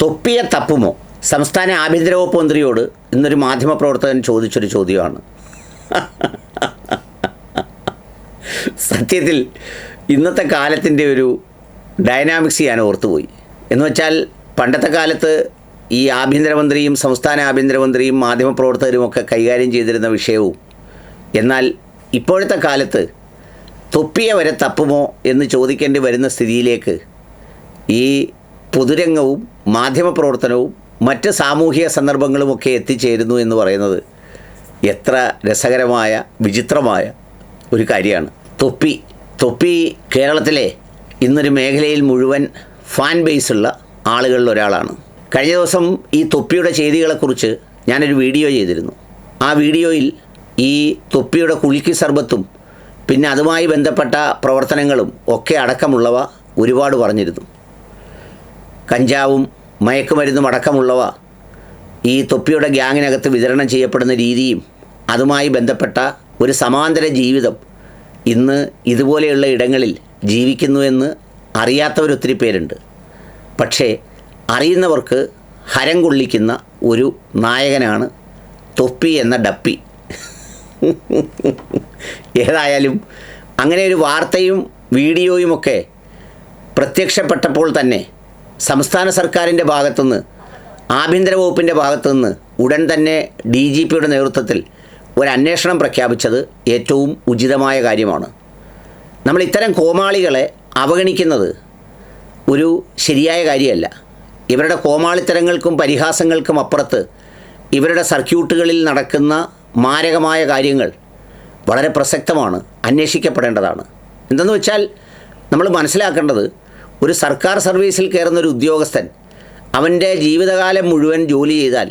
തൊപ്പിയെ തപ്പുമോ? സംസ്ഥാന ആഭ്യന്തര വകുപ്പ് മന്ത്രിയോട് ഇന്നൊരു മാധ്യമപ്രവർത്തകൻ ചോദിച്ചൊരു ചോദ്യമാണ്. സത്യത്തിൽ ഇന്നത്തെ കാലത്തിൻ്റെ ഒരു ഡൈനാമിക്സ് ഞാൻ ഓർത്തുപോയി. എന്ന് വെച്ചാൽ പണ്ടത്തെ കാലത്ത് ഈ ആഭ്യന്തരമന്ത്രിയും സംസ്ഥാന ആഭ്യന്തരമന്ത്രിയും മാധ്യമപ്രവർത്തകരുമൊക്കെ കൈകാര്യം ചെയ്തിരുന്ന വിഷയവും, എന്നാൽ ഇപ്പോഴത്തെ കാലത്ത് തൊപ്പിയെ വരെ തപ്പുമോ എന്ന് ചോദിക്കേണ്ടി വരുന്ന സ്ഥിതിയിലേക്ക് ഈ പൊതുരംഗവും മാധ്യമപ്രവർത്തനവും മറ്റ് സാമൂഹിക സന്ദർഭങ്ങളുമൊക്കെ എത്തിച്ചേരുന്നു എന്ന് പറയുന്നത് എത്ര രസകരമായ വിചിത്രമായ ഒരു കാര്യമാണ്. തൊപ്പി കേരളത്തിലെ ഇന്നൊരു മേഖലയിൽ മുഴുവൻ ഫാൻ ബേസുള്ള ആളുകളിൽ ഒരാളാണ്. കഴിഞ്ഞ ദിവസം ഈ തൊപ്പിയുടെ ചെയ്തികളെക്കുറിച്ച് ഞാനൊരു വീഡിയോ ചെയ്തിരുന്നു. ആ വീഡിയോയിൽ ഈ തൊപ്പിയുടെ കുൽക്കി സർബത്തും പിന്നെ അതുമായി ബന്ധപ്പെട്ട പ്രവർത്തനങ്ങളും ഒക്കെ അടക്കമുള്ളവ ഒരുപാട് പറഞ്ഞിരുന്നു. കഞ്ചാവും മയക്കുമരുന്നും അടക്കമുള്ളവ ഈ തൊപ്പിയുടെ ഗ്യാങ്ങിനകത്ത് വിതരണം ചെയ്യപ്പെടുന്ന രീതിയും അതുമായി ബന്ധപ്പെട്ട ഒരു സമാന്തര ജീവിതം ഇന്ന് ഇതുപോലെയുള്ള ഇടങ്ങളിൽ ജീവിക്കുന്നുവെന്ന് അറിയാത്തവരൊത്തിരി പേരുണ്ട്. പക്ഷേ അറിയുന്നവർക്ക് ഹരം കൊള്ളിക്കുന്ന ഒരു നായകനാണ് തൊപ്പി എന്ന ഡപ്പി. ഏതായാലും അങ്ങനെ ഒരു വാർത്തയും വീഡിയോയുമൊക്കെ പ്രത്യക്ഷപ്പെട്ടപ്പോൾ തന്നെ സംസ്ഥാന സർക്കാരിൻ്റെ ഭാഗത്തുനിന്ന്, ആഭ്യന്തര വകുപ്പിൻ്റെ ഭാഗത്തുനിന്ന് ഉടൻ തന്നെ DGPയുടെ നേതൃത്വത്തിൽ ഒരു അന്വേഷണം പ്രഖ്യാപിച്ചത് ഏറ്റവും ഉചിതമായ കാര്യമാണ്. നമ്മൾ ഇത്തരം കോമാളികളെ അവഗണിക്കുന്നത് ഒരു ശരിയായ കാര്യമല്ല. ഇവരുടെ കോമാളിത്തരങ്ങൾക്കും പരിഹാസങ്ങൾക്കും അപ്പുറത്ത് ഇവരുടെ സർക്യൂട്ടുകളിൽ നടക്കുന്ന മാരകമായ കാര്യങ്ങൾ വളരെ പ്രസക്തമാണ്, അന്വേഷിക്കപ്പെടേണ്ടതാണ്. എന്തെന്ന് വെച്ചാൽ നമ്മൾ മനസ്സിലാക്കേണ്ടത്, ഒരു സർക്കാർ സർവീസിൽ കയറുന്നൊരു ഉദ്യോഗസ്ഥൻ അവൻ്റെ ജീവിതകാലം മുഴുവൻ ജോലി ചെയ്താൽ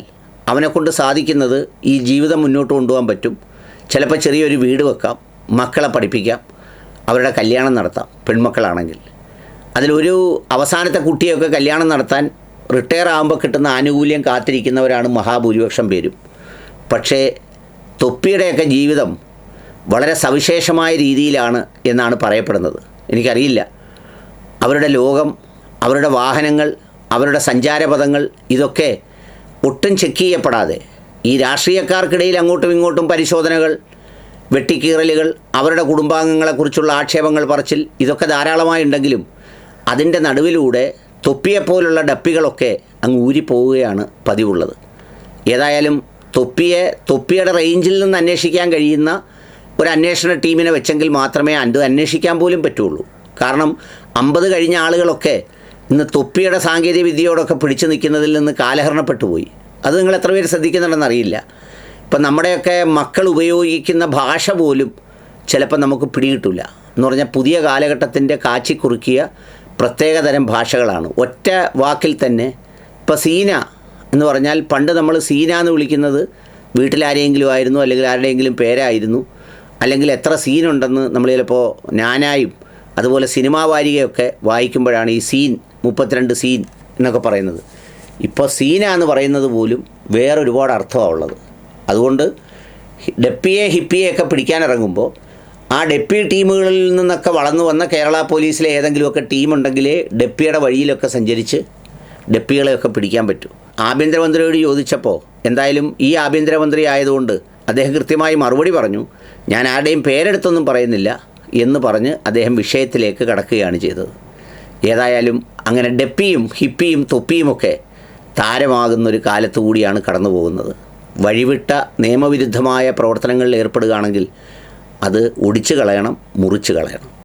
അവനെക്കൊണ്ട് സാധിക്കുന്നത് ഈ ജീവിതം മുന്നോട്ട് കൊണ്ടുപോകാൻ പറ്റും. ചിലപ്പോൾ ചെറിയൊരു വീട് വെക്കാം, മക്കളെ പഠിപ്പിക്കാം, അവരുടെ കല്യാണം നടത്താം. പെൺമക്കളാണെങ്കിൽ അതിലൊരു അവസാനത്തെ കുട്ടിയൊക്കെ കല്യാണം നടത്താൻ റിട്ടയർ ആകുമ്പോൾ കിട്ടുന്ന ആനുകൂല്യം കാത്തിരിക്കുന്നവരാണ് മഹാഭൂരിപക്ഷം പേരും. പക്ഷേ തൊപ്പിയുടെയൊക്കെ ജീവിതം വളരെ സവിശേഷമായ രീതിയിലാണ് എന്നാണ് പറയപ്പെടുന്നത്. എനിക്കറിയില്ല, അവരുടെ ലോകം, അവരുടെ വാഹനങ്ങൾ, അവരുടെ സഞ്ചാരപഥങ്ങൾ ഇതൊക്കെ ഒട്ടും ചെക്ക് ചെയ്യപ്പെടാതെ ഈ രാഷ്ട്രീയക്കാർക്കിടയിൽ അങ്ങോട്ടും ഇങ്ങോട്ടും പരിശോധനകൾ, വെട്ടിക്കീറലുകൾ, അവരുടെ കുടുംബാംഗങ്ങളെക്കുറിച്ചുള്ള ആക്ഷേപങ്ങൾ പറച്ചിൽ ഇതൊക്കെ ധാരാളമായി ഉണ്ടെങ്കിലും അതിൻ്റെ നടുവിലൂടെ തൊപ്പിയെപ്പോലുള്ള ഡപ്പികളൊക്കെ അങ്ങ് ഊരിപ്പോവുകയാണ് പതിവുള്ളത്. ഏതായാലും തൊപ്പിയുടെ റേഞ്ചിൽ നിന്ന് അന്വേഷിക്കാൻ കഴിയുന്ന ഒരു അന്വേഷണ ടീമിനെ വെച്ചെങ്കിൽ മാത്രമേ അത് അന്വേഷിക്കാൻ പോലും പറ്റുള്ളൂ. കാരണം 50 കഴിഞ്ഞ ആളുകളൊക്കെ ഇന്ന് തൊപ്പിയുടെ സാങ്കേതിക വിദ്യയോടൊക്കെ പിടിച്ചു നിൽക്കുന്നതിൽ നിന്ന് കാലഹരണപ്പെട്ടു പോയി. അത് നിങ്ങൾ എത്ര പേര് ശ്രദ്ധിക്കുന്നുണ്ടെന്നറിയില്ല. ഇപ്പം നമ്മുടെയൊക്കെ മക്കൾ ഉപയോഗിക്കുന്ന ഭാഷ പോലും ചിലപ്പോൾ നമുക്ക് പിടികിട്ടില്ല. എന്ന് പറഞ്ഞാൽ പുതിയ കാലഘട്ടത്തിൻ്റെ കാച്ചിക്കുറുക്കിയ പ്രത്യേകതരം ഭാഷകളാണ്. ഒറ്റ വാക്കിൽ തന്നെ ഇപ്പോൾ സീന എന്ന് പറഞ്ഞാൽ പണ്ട് നമ്മൾ സീന എന്ന് വിളിക്കുന്നത് വീട്ടിലാരെങ്കിലും ആയിരുന്നു, അല്ലെങ്കിൽ ആരുടെയെങ്കിലും പേരായിരുന്നു, അല്ലെങ്കിൽ എത്ര സീനുണ്ടെന്ന് നമ്മൾ ചിലപ്പോൾ ഞാനായും അതുപോലെ സിനിമാ വാരികയൊക്കെ വായിക്കുമ്പോഴാണ് ഈ സീൻ 32 സീൻ എന്നൊക്കെ പറയുന്നത്. ഇപ്പോൾ സീന എന്ന് പറയുന്നത് പോലും വേറൊരുപാട് അർത്ഥമാണ് ഉള്ളത്. അതുകൊണ്ട് ഹിപ്പിയെയൊക്കെ പിടിക്കാനിറങ്ങുമ്പോൾ ആ ഡെപ്പി ടീമുകളിൽ നിന്നൊക്കെ വളർന്നു വന്ന കേരള പോലീസിലെ ഏതെങ്കിലുമൊക്കെ ടീമുണ്ടെങ്കിലേ ഡെപ്പിയുടെ വഴിയിലൊക്കെ സഞ്ചരിച്ച് ഡെപ്പികളെയൊക്കെ പിടിക്കാൻ പറ്റൂ. ആഭ്യന്തരമന്ത്രിയോട് ചോദിച്ചപ്പോൾ എന്തായാലും ഈ ആഭ്യന്തരമന്ത്രി ആയതുകൊണ്ട് അദ്ദേഹം കൃത്യമായി മറുപടി പറഞ്ഞു, ഞാൻ ആരുടെയും പേരെടുത്തൊന്നും പറയുന്നില്ല എന്ന് പറഞ്ഞ് അദ്ദേഹം വിഷയത്തിലേക്ക് കടക്കുകയാണ് ചെയ്തത്. ഏതായാലും അങ്ങനെ ഡെപ്പിയും ഹിപ്പിയും തൊപ്പിയുമൊക്കെ താരമാകുന്നൊരു കാലത്തു കൂടിയാണ് കടന്നു പോകുന്നത്. വഴിവിട്ട നിയമവിരുദ്ധമായ പ്രവർത്തനങ്ങളിൽ ഏർപ്പെടുകയാണെങ്കിൽ അത് ഒടിച്ചു കളയണം, മുറിച്ചു കളയണം.